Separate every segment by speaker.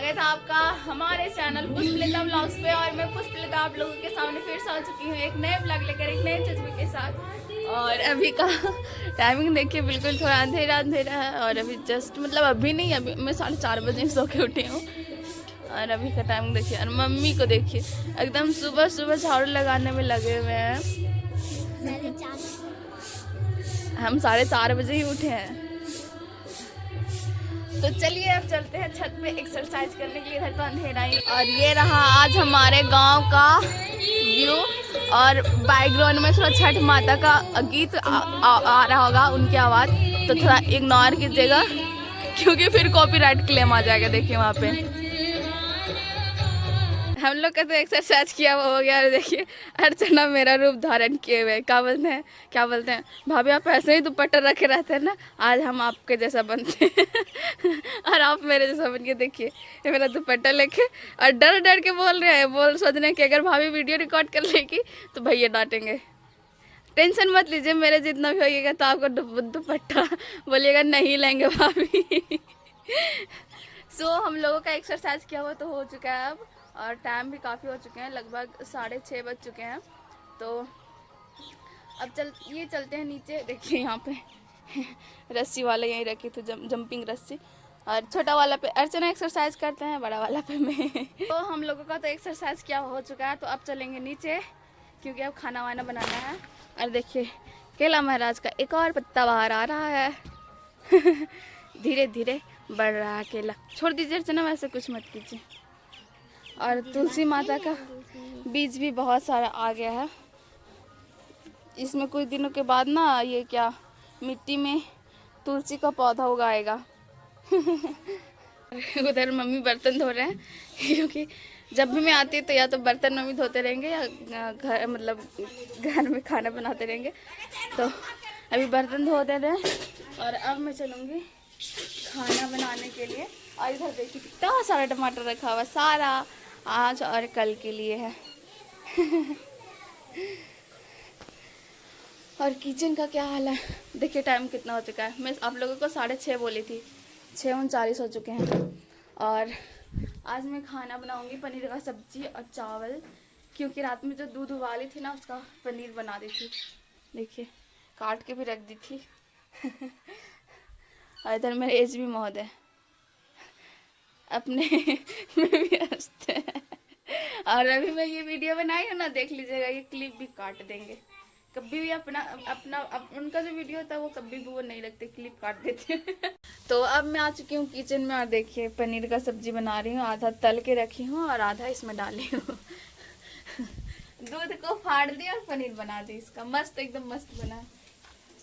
Speaker 1: स्वागत है आपका हमारे चैनल पुष्पलता ब्लॉग्स पे। और मैं पुष्पलता आप लोगों के सामने फिर से आ चुकी हूँ एक नए ब्लॉग लेकर, एक नए जज्बे के साथ। और अभी का टाइमिंग देखिए, बिल्कुल थोड़ा अंधेरा अंधेरा है। और अभी जस्ट मतलब अभी नहीं, अभी मैं 4:30 बजे सो के उठी हूँ। और अभी का टाइमिंग देखिए, और मम्मी को देखिए एकदम सुबह सुबह झाड़ू लगाने में लगे हुए हैं। हम 4:30 बजे ही उठे हैं। तो चलिए अब चलते हैं छत पे एक्सरसाइज करने के लिए। इधर तो अंधेरा ही। और ये रहा आज हमारे गांव का व्यू। और बैकग्राउंड में थोड़ा छठ माता का गीत आ रहा होगा, उनकी आवाज़, तो थोड़ा इग्नोर कीजिएगा क्योंकि फिर कॉपीराइट क्लेम आ जाएगा। देखिए वहाँ पे हम लोग का तो एक्सरसाइज किया हुआ हो गया। और देखिए अर्चना मेरा रूप धारण किए हुए, क्या बोलते हैं भाभी, आप ऐसे ही दुपट्टा रखे रहते हैं ना, आज हम आपके जैसा बनते हैं। और आप मेरे जैसा बन के देखिए, ये मेरा दुपट्टा लेके और डर डर के बोल रहे हैं, सोच रहे हैं कि अगर भाभी वीडियो रिकॉर्ड कर लेगी तो भैया डांटेंगे। टेंशन मत लीजिए, मेरे जितना भी होइएगा तो आपका दुपट्टा बोलिएगा नहीं लेंगे भाभी। सो हम लोगों का एक्सरसाइज किया हुआ तो हो चुका है अब। और टाइम भी काफ़ी हो चुके हैं, लगभग 6:30 बज चुके हैं। तो अब चलते हैं नीचे। देखिए यहाँ पे रस्सी वाला यहीं रखी थी, जंपिंग रस्सी। और छोटा वाला पे अर्चना एक्सरसाइज करते हैं, बड़ा वाला पे मैं। तो हम लोगों का तो एक्सरसाइज किया हो चुका है। तो अब चलेंगे नीचे क्योंकि अब खाना वाना बनाना है। और देखिए केला महाराज का एक और पत्ता बाहर आ रहा है। धीरे धीरे बढ़ रहा है केला। छोड़ दीजिए अर्चना, वैसे कुछ मत कीजिए। और तुलसी माता का बीज भी बहुत सारा आ गया है। इसमें कुछ दिनों के बाद ना ये क्या मिट्टी में तुलसी का पौधा उगाएगा। उधर मम्मी बर्तन धो रहे हैं क्योंकि जब भी मैं आती हूँ तो या तो बर्तन मम्मी धोते रहेंगे या घर में खाना बनाते रहेंगे। तो अभी बर्तन धो दे रहे हैं और अब मैं चलूँगी खाना बनाने के लिए। और इधर देखिए कितना सारा टमाटर रखा हुआ, सारा आज और कल के लिए है। और किचन का क्या हाल है देखिए, टाइम कितना हो चुका है। मैं आप लोगों को 6:30 बोली थी, 6:39 हो चुके हैं। और आज मैं खाना बनाऊंगी पनीर का सब्जी और चावल, क्योंकि रात में जो दूध उबाली थी ना उसका पनीर बना दी थी। देखिए काट के भी रख दी थी। और इधर मेरे एज भी महोदय अपने में भी हंसते हैं। और अभी मैं ये वीडियो बनाई हूँ ना, देख लीजिएगा, ये क्लिप भी काट देंगे। कभी भी उनका जो वीडियो होता है वो कभी भी वो नहीं रखते, क्लिप काट देते हैं। तो अब मैं आ चुकी हूँ किचन में। और देखिए पनीर का सब्जी बना रही हूँ, आधा तल के रखी हूँ और आधा इसमें डाली हूँ। दूध को फाड़ दिया और पनीर बना दी इसका, मस्त एकदम मस्त बना,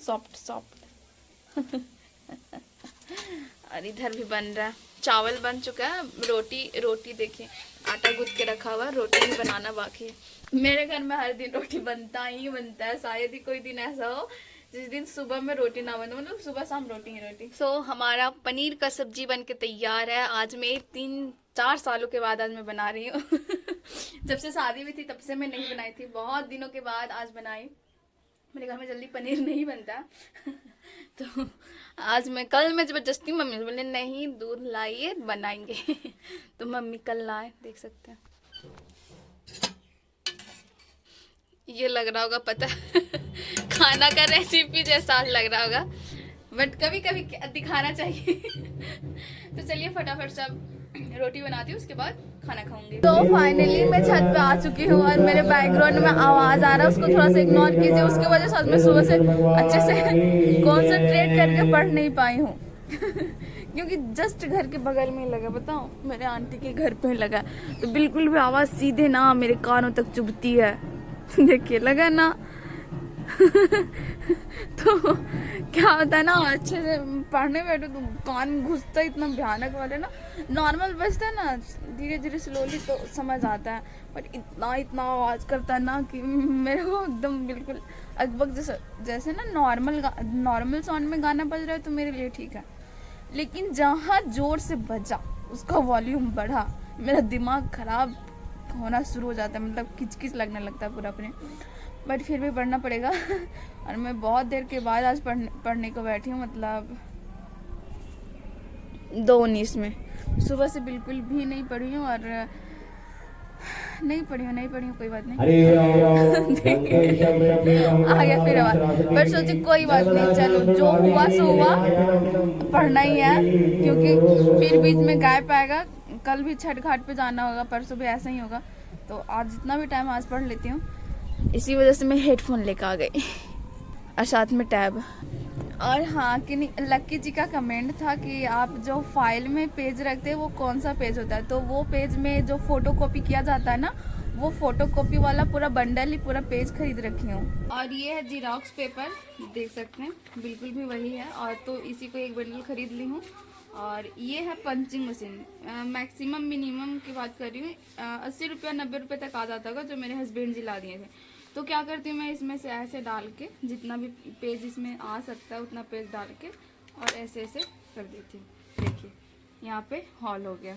Speaker 1: सॉफ्ट सॉफ्ट। और इधर भी बन रहा है, चावल बन चुका है। रोटी देखिए आटा गूंथ के रखा हुआ, रोटी भी बनाना बाकी है। मेरे घर में हर दिन रोटी बनता ही बनता है। शायद ही कोई दिन ऐसा हो जिस दिन सुबह में रोटी ना बने, मतलब सुबह शाम रोटी ही रोटी। सो हमारा पनीर का सब्जी बन के तैयार है। आज मैं 3-4 सालों के बाद आज मैं बना रही हूँ। जब से शादी हुई थी तब से मैं नहीं बनाई थी, बहुत दिनों के बाद आज बनाई। मेरे घर में जल्दी पनीर नहीं बनता। तो आज कल मैं जबरदस्ती मम्मी से बोले नहीं दूध लाइए बनाएंगे। तो मम्मी कल लाए, देख सकते हैं। ये लग रहा होगा पता खाना का रेसिपी जैसा लग रहा होगा, बट कभी कभी दिखाना चाहिए। तो चलिए फटाफट सब रोटी बनाती हूँ, उसके बाद खाना खाऊंगी। तो फाइनली मैं छत पे आ चुकी हूँ और मेरे बैकग्राउंड में आवाज आ रहा है, उसको थोड़ा सा इग्नोर कीजिए। उसकी वजह से मैं सुबह से अच्छे से कॉन्सेंट्रेट करके पढ़ नहीं पाई हूँ। क्योंकि जस्ट घर के बगल में ही लगा, बताओ मेरे आंटी के घर पे ही लगा, तो बिल्कुल भी आवाज सीधे ना मेरे कानों तक चुभती है। देखिए लगा ना। तो क्या होता है ना, अच्छे से पढ़ने बैठो तो कान में घुसता है इतना भयानक वाले ना। नॉर्मल बजता है ना धीरे धीरे स्लोली तो समझ आता है, बट इतना आवाज़ करता है ना कि मेरे को एकदम बिल्कुल अगबग जैसे ना नॉर्मल साउंड में गाना बज रहा है तो मेरे लिए ठीक है, लेकिन जहाँ जोर से बजा उसका वॉल्यूम बढ़ा, मेरा दिमाग खराब होना शुरू हो जाता है, मतलब किचकिच लगने लगता है पूरा अपने। बट फिर भी पढ़ना पड़ेगा। और मैं बहुत देर के बाद आज पढ़ने को बैठी हूँ, मतलब 2:19 में। सुबह से बिल्कुल भी नहीं पढ़ी हूँ और नहीं पढ़ी हूँ कोई बात नहीं। आ गया फिर आवाज, पर सोचे कोई बात नहीं, चलो जो हुआ सो हुआ, पढ़ना ही है क्योंकि फिर बीच में गैप आएगा। कल भी छठ घाट पे जाना होगा, परसों भी ऐसा ही होगा, तो आज जितना भी टाइम आज पढ़ लेती हूँ। इसी वजह से मैं हेडफोन लेकर आ गई और साथ में टैब। और हाँ कि लक्की जी का कमेंट था कि आप जो फाइल में पेज रखते हैं वो कौन सा पेज होता है, तो वो पेज में जो फोटो कॉपी किया जाता है ना, वो फोटो कॉपी वाला पूरा बंडल ही पूरा पेज खरीद रखी हूँ। और ये है जीरोक्स पेपर, देख सकते हैं बिल्कुल भी वही है, और तो इसी को एक बंडल खरीद ली हूँ। और ये है पंचिंग मशीन, मैक्सिमम मिनिमम की बात कर रही हूँ, 80 रुपया 90 रुपये तक आ जाता होगा, जो मेरे हस्बैंड जी ला दिए थे। तो क्या करती हूँ मैं, इसमें से ऐसे डाल के जितना भी पेज इसमें आ सकता है उतना पेज डाल के और ऐसे ऐसे कर देती हूँ। देखिए यहाँ पे हॉल हो गया,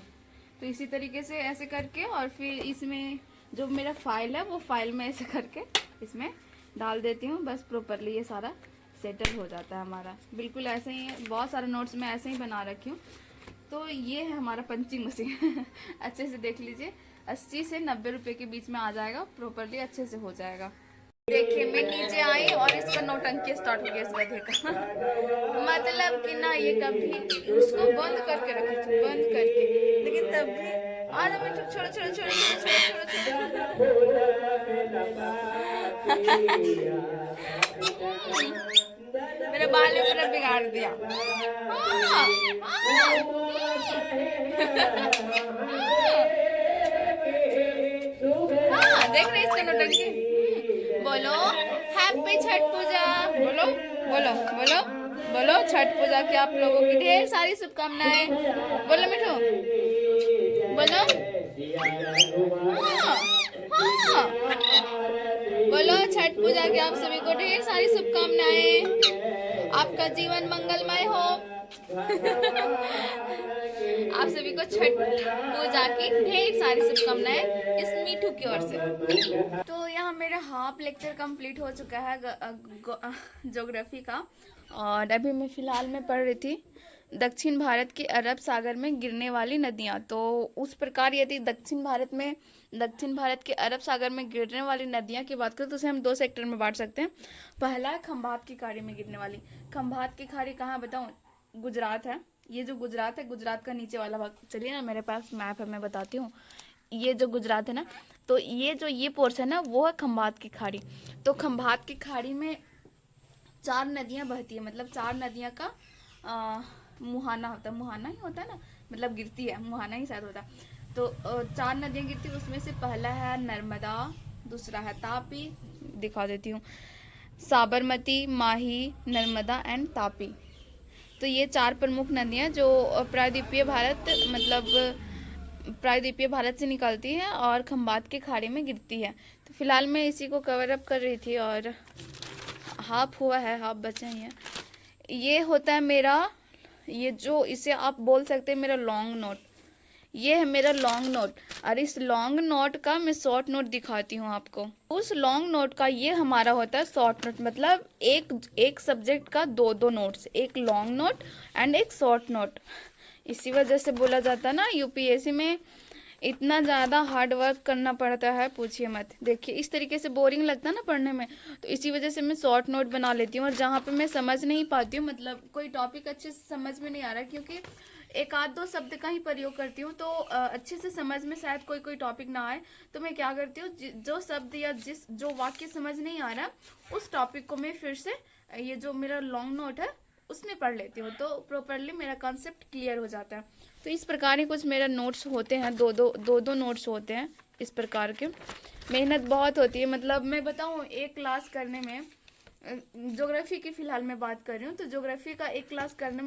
Speaker 1: तो इसी तरीके से ऐसे करके और फिर इसमें जो मेरा फाइल है वो फाइल में ऐसे करके इसमें डाल देती हूँ। बस प्रॉपरली ये सारा सेटल हो जाता है हमारा, बिल्कुल ऐसे ही है। बहुत सारे नोट्स मैं ऐसे ही बना रखी हूँ। तो ये है हमारा पंचिंग मशीन अच्छे से देख लीजिए, 80 से 90 रुपए के बीच में आ जाएगा, प्रॉपरली अच्छे से हो जाएगा। देखिए मैं नीचे आई और इसका नौटंकी स्टार्ट हो गया इस गधे का मतलब कि ना ये कभी उसको बंद करके रखी थी, बंद करके, लेकिन तब भी आज मैं छोड़ो छोड़ो छोड़ो छोड़ो छोड़ो मेरे बाल ने पूरा बिगाड़ दिया। हाँ, हाँ, हाँ, देख रहे इसका नौटंकी। बोलो हैप्पी छठ पूजा, बोलो बोलो बोलो बोलो, छठ पूजा की आप लोगों की ढेर सारी शुभकामनाएं। बोलो मिठू, बोलो हाँ, हाँ, बोलो छठ पूजा की आप सभी को ढेर सारी शुभकामनाएं, आपका जीवन मंगलमय हो आप सभी को छठ पूजा की ढेर सारी शुभकामनाएं इस मीठू की ओर से। तो यहाँ मेरा हाफ लेक्चर कंप्लीट हो चुका है ज्योग्राफी का, और अभी मैं फ़िलहाल में पढ़ रही थी दक्षिण भारत के अरब सागर में गिरने वाली नदियाँ। तो उस प्रकार यदि दक्षिण भारत के अरब सागर में गिरने वाली नदियाँ की बात करें तो उसे हम 2 सेक्टर में बांट सकते हैं। पहला है खंभात की खाड़ी में गिरने वाली। खंभात की खाड़ी कहाँ बताऊँ, गुजरात है। ये जो गुजरात है, गुजरात का नीचे वाला भाग, चलिए ना मेरे पास मैप है मैं बताती हूँ। ये जो गुजरात है ना, तो ये पोर्शन है वो है खंभात की खाड़ी। तो खंभात की खाड़ी में 4 नदियाँ बहती है, मतलब 4 नदियाँ का मुहाना होता है, मुहाना ही होता है ना, मतलब गिरती है, मुहाना ही शायद होता है। तो 4 नदियाँ गिरती है, उसमें से पहला है नर्मदा, दूसरा है तापी, दिखा देती हूँ, साबरमती, माही, नर्मदा एंड तापी। तो ये 4 प्रमुख नदियाँ जो प्रायद्वीपीय भारत से निकलती है और खंभात की खाड़ी में गिरती है। तो फिलहाल मैं इसी को कवर अप कर रही थी और हाफ हुआ है, हाफ बचे हैं। ये होता है मेरा, ये जो इसे आप बोल सकते हैं मेरा लॉन्ग नोट, ये है मेरा लॉन्ग नोट। और इस लॉन्ग नोट का मैं शॉर्ट नोट दिखाती हूँ आपको। उस लॉन्ग नोट का ये हमारा होता है शॉर्ट नोट, मतलब एक सब्जेक्ट का 2 नोट्स, एक लॉन्ग नोट एंड एक शॉर्ट नोट। इसी वजह से बोला जाता है ना यूपीएससी में इतना ज़्यादा हार्ड वर्क करना पड़ता है, पूछिए मत। देखिए इस तरीके से बोरिंग लगता है ना पढ़ने में, तो इसी वजह से मैं शॉर्ट नोट बना लेती हूँ। और जहाँ पे मैं समझ नहीं पाती हूँ, मतलब कोई टॉपिक अच्छे से समझ में नहीं आ रहा, क्योंकि एक आध 2 शब्द का ही प्रयोग करती हूँ, तो अच्छे से समझ में शायद कोई टॉपिक ना आए, तो मैं क्या करती हूँ, जो शब्द या जो वाक्य समझ नहीं आ रहा उस टॉपिक को मैं फिर से ये जो मेरा लॉन्ग नोट है उसमें पढ़ लेती हूँ, तो प्रॉपरली मेरा कॉन्सेप्ट क्लियर हो जाता है। तो इस प्रकार के कुछ मेरा नोट्स होते हैं, दो नोट्स होते हैं इस प्रकार के। मेहनत बहुत होती है, मतलब मैं बताऊँ एक क्लास करने में, ज्योग्राफी की फ़िलहाल मैं बात कर रही हूँ, तो ज्योग्राफी का एक क्लास करने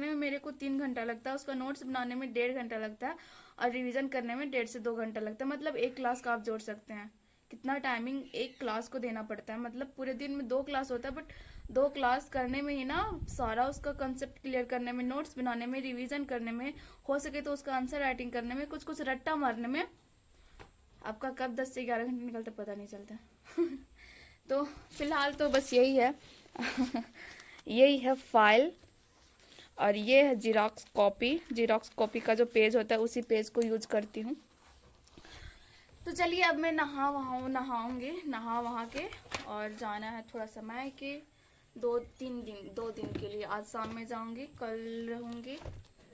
Speaker 1: में मेरे को 3 घंटा लगता है, उसका नोट्स बनाने में 1.5 घंटा लगता है और रिवीजन करने में 1.5 से 2 घंटा लगता है। मतलब एक क्लास का आप जोड़ सकते हैं कितना टाइमिंग एक क्लास को देना पड़ता है। मतलब पूरे दिन में 2 क्लास होता है, बट 2 क्लास करने में ही ना सारा उसका कंसेप्ट क्लियर करने में, नोट्स बनाने में, रिवीजन करने में, हो सके तो उसका आंसर राइटिंग करने में, कुछ रट्टा मारने में आपका कब 10 से 11 घंटे निकलते पता नहीं चलता तो फिलहाल तो बस यही है यही है फाइल। और ये है जीरोक्स कॉपी का जो पेज होता है उसी पेज को यूज करती हूँ। तो चलिए अब मैं नहाऊंगी, नहा वहाँ के, और जाना है थोड़ा समय के 2 दिन के लिए। आज शाम में जाऊंगी, कल रहूंगी,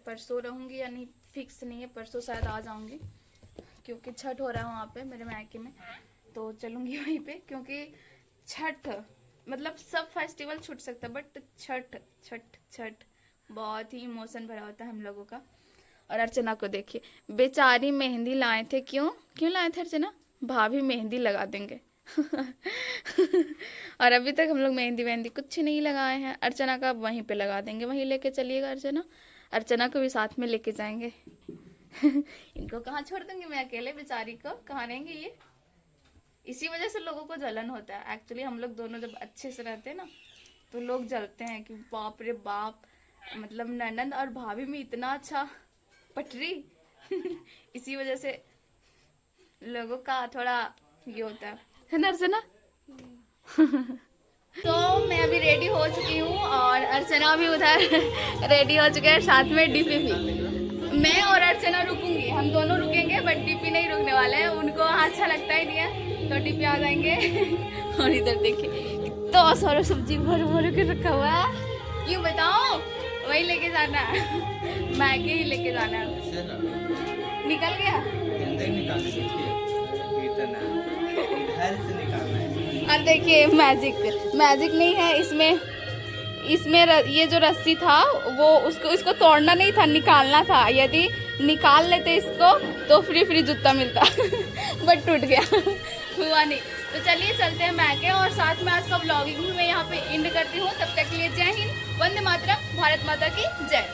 Speaker 1: परसों रहूंगी, यानी फिक्स नहीं है, परसों शायद आ जाऊंगी क्योंकि छठ हो रहा है वहाँ पे मेरे मायके में, तो चलूंगी वहीं पे। क्योंकि छठ मतलब सब फेस्टिवल छूट सकता है, बट छठ बहुत ही इमोशन भरा होता है हम लोगों का। और अर्चना को देखिए, बेचारी मेहंदी लाए थे, क्यों लाए थे अर्चना? भाभी मेहंदी लगा देंगे और अभी तक हम लोग मेहंदी कुछ नहीं लगाए हैं। अर्चना का वहीं पे लगा देंगे, वहीं लेके चलिएगा अर्चना को भी साथ में लेके जाएंगे इनको कहाँ छोड़ दूंगी मैं अकेले, बेचारी को कहाँ रहेंगे ये। इसी वजह से लोगों को जलन होता है। एक्चुअली हम लोग दोनों जब अच्छे से रहते हैं ना तो लोग जलते हैं कि बाप रे बाप, मतलब ननंद और भाभी में इतना अच्छा पटरी इसी वजह से लोगों का थोड़ा ये होता है ना अर्चना तो मैं अभी रेडी हो चुकी हूँ और अर्चना भी उधर रेडी हो चुके हैं, साथ में डीपी भी। मैं और अर्चना रुकूंगी, हम दोनों रुकेंगे, बट डीपी नहीं रुकने वाले हैं, उनको अच्छा लगता ही नहीं है, तो डीपी आ जाएंगे और इधर देखिए तो सारा सब्जी भर के रखा हुआ है। क्यों बताओ? वही लेके जाना है मैगी ही लेके जाना है। निकल गया और देखिए मैजिक नहीं है इसमें ये जो रस्सी था वो इसको तोड़ना नहीं था, निकालना था। यदि निकाल लेते इसको तो फ्री जूता मिलता बट टूट गया हुआ नहीं। तो चलिए चलते हैं मैके, और साथ में आज का व्लॉगिंग भी मैं यहाँ पे एंड करती हूँ। तब तक के लिए जय हिंद, वंदे मातरम, भारत माता की जय।